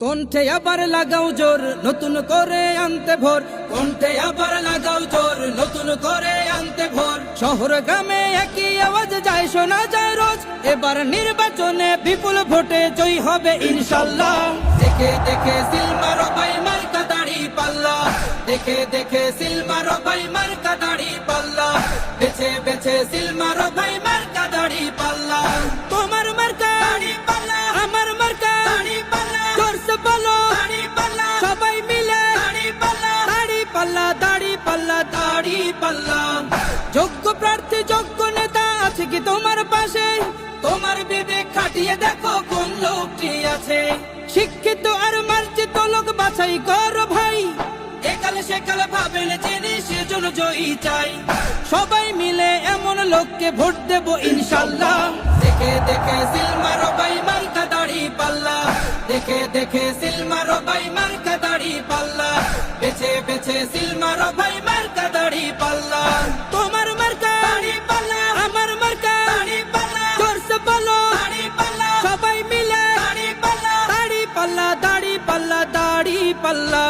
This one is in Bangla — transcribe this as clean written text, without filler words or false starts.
কণ্ঠে আবার লাগাও জোর নতুন করে আনতে ভোর, কণ্ঠে আবার লাগাও জোর নতুন করে আনতে ভোর। শহর গ্রামে একই আওয়াজ যায় শোনা যায় রোজ, এবার নির্বাচনে বিপুল ভোটে জয়ী হবে ইনশাল্লাহ। দেখে দেখে সিল মারো ভাই মার্কা দাড়ি পাল্লা, দেখে দেখে সিল মারো ভাই মার্কা দাড়ি পাল্লা, বেছে বেছে সিল মারো ভাই মার্কা দাড়ি পাল্লা। তোমার মার্কা দাড়ি পাল্লা, আমার মার্কা দাড়ি পাল্লা, জোরসে বলো দাড়ি পাল্লা, সবাই মিলে দাড়ি পাল্লা, দাড়ি পাল্লা, দাড়ি পাল্লা, দাড়ি পাল্লা। যোগ্য প্রার্থী যোগ্য নেতা আছে কি তোমার পাশে? তোমার বিবেক খাটিয়ে দেখো কোন লোকটি আছে। শিক্ষিত আর মার্জিত লোক বাছাই করো ভাই, একালে সেকালে ভাবেন জেনে সেজন্য জয়ী চাই। সবাই মিলে এমন লোককে ভোট দেব ইনশাল্লাহ। দেখে দেখে সিল মারো ভাই মার্কা দাড়ি পাল্লা, দেখে দেখে সিল মারো ভাই মার্কা দাড়ি পাল্লা, বেছে বেছে সিল মারো ভাই মার্কা দাড়ি পাল্লা। তোমার মার্কা দাড়ি পাল্লা, আমার মার্কা দাড়ি পাল্লা, জোরসে বলো দাড়ি পাল্লা, সবাই মিলে দাড়ি পাল্লা, দাড়ি পাল্লা, দাড়ি পাল্লা, দাড়ি পাল্লা।